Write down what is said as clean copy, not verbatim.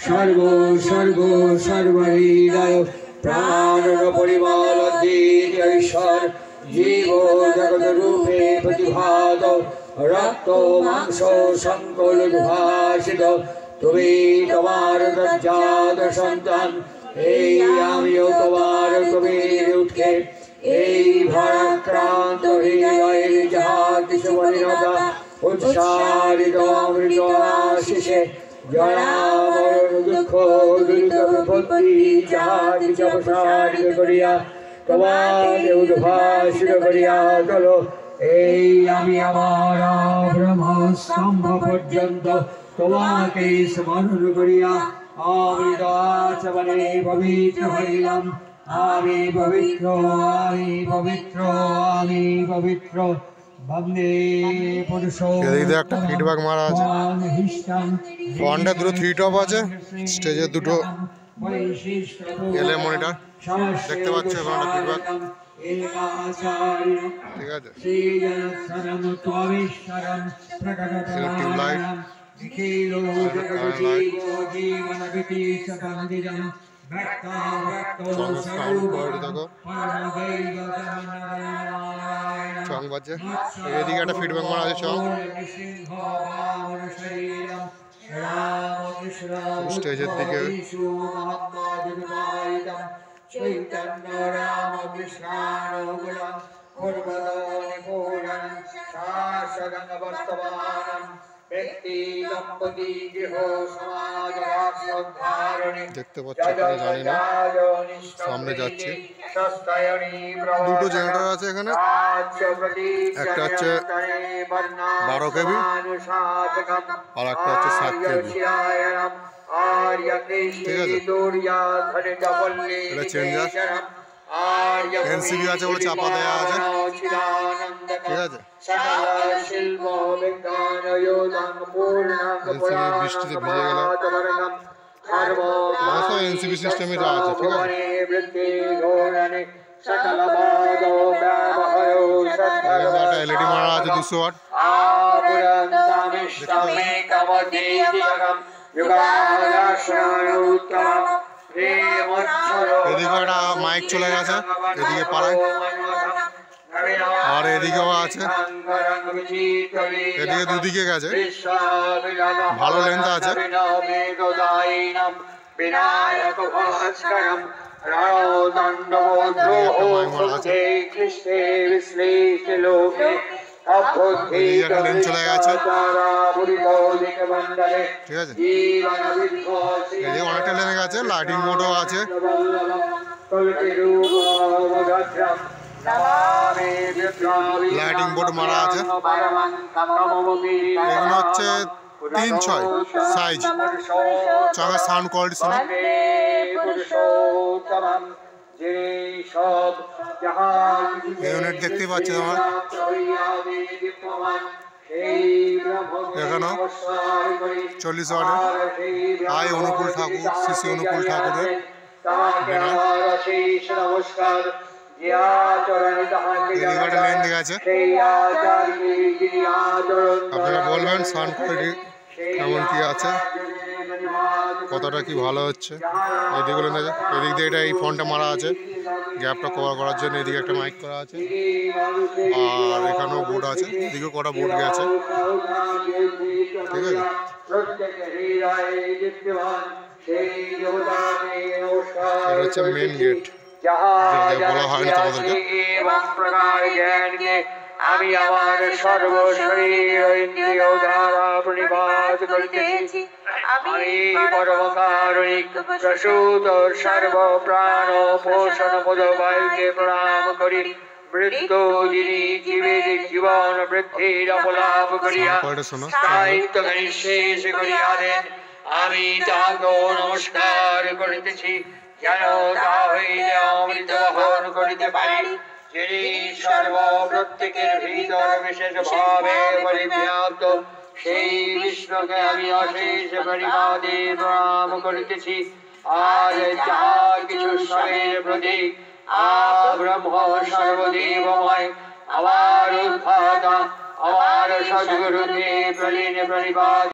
সর্ব সর্ব সর্বহৃদয় প্রাণ পরিমল ঈশ্বর জীব জগৎ রূপে প্রতিভাত রক্ত মাংস সংকল ভাষিত তুমি তোমার দজ্জাত সন্তান এই আমিও তোমার কবির উঠে এই ভারাক্রান্ত হৃদয়ের যাহা কিছু মলিনতা উৎসারিত অমৃত আশিসে জরা মরণ দুঃখ দুরিত বিপত্তি যাহা কিছু অপসারিত করিয়া তোমাকে উদ্ভাসিত করিয়া তোলো এই আমি আমার ব্রহ্মস্তম্ভ পর্যন্ত তোমাকে স্মরণ করিয়া অমৃত আচরণে পবিত্র হইলাম। আমি পবিত্র, আমি পবিত্র, আমি পবিত্র। এদিকে একটা ফিডব্যাক মারা আছে, ফ্রন্টে দুটো থ্রি টপ আছে, স্টেজে দুটো এলএ মনিটর দেখতে পাচ্ছ, এখন একটা ফিডব্যাক। ঠিক আছে, টিউবলাইট চং বাজছে। এদিকে একটা ফিডব্যাক মারা আছে, চং স্টেজের দিকে দেখতে পাচ্ছ, জানি না, সামনে যাচ্ছে। দুটো জেনারেটর আছে এখানে, একটা হচ্ছে 12 কেবি আর একটা হচ্ছে 7 কেবি। ঠিক আছে, এটা চেঞ্জার, এনসিবি আছে বলে চাপা দেওয়া আছে। ঠিক আছে, বৃষ্টিতে ভিজে গেলে এনসিবি সিস্টেমে যা আছে। ঠিক আছে, একটা এলইডি মারা আছে 200 ওয়াট। এদিকে একটা মাইক চলে গেছে এদিকে পাড়ায়, আর এদিকেও আছে, এদিকে দুদিকে গেছে, ভালো লেন্থ আছে। চলে গেছে। ঠিক আছে, এদিকে অনেকটা লেনে গেছে, লাইটিং মোডও আছে। লাইটিং বোর্ড মারা আছে। এগুলো হচ্ছে 3.6 সাইজ, চঙের সাউন্ড কোয়ালিটি শোনো। ইউনিট দেখতেই পাচ্ছি তোমার এখানেও 40 ওয়াটের আই অনুকূল ঠাকুর, শ্রী অনুকূল ঠাকুরের। আপনারা বলবেন সাউন্ড কোয়ালিটি কেমন কি আছে, কতটা কি ভালো হচ্ছে। এদিকে এদিক দিয়ে এটা এই ফোনটা মারা আছে গ্যাপটা কভার করার জন্য। এদিকে একটা মাইক করা আছে, আর এখানেও বোর্ড আছে, এদিকেও কটা বোর্ড গেছে। ঠিক আছে, এটা হচ্ছে মেন গেট, বলা হয়নি তোমাদেরকে। আমি আমার সর্বশরীর ইন্দ্রিয় দ্বারা প্রণিপাত করিতেছি। আমি পরম কারণিক প্রসূত সর্ব প্রাণ পোষণ বোধবায়ুকে প্রণাম করি। মৃত্যু যিনি জীবের জীবন বৃদ্ধির অপলাভ করিয়া সাহিত্যকে নিঃশেষ করিয়া দেন, আমি তাহাকে নমস্কার করিতেছি, যেন তাহা হইলে অমৃত বহন করিতে পারি। যিনি সর্ব প্রত্যেকের ভিতর বিশেষ ভাবে পরিব্যাপ্ত, সেই বিষ্ণুকে আমি অশেষ পরিমাণে প্রণাম করিতেছি। আর যাহা কিছু সবের প্রতীক ব্রহ্ম সর্বদেবময়, আমার উদ্ধাতা, আমার সদ্গুরুকে প্রলীন প্রণিপাত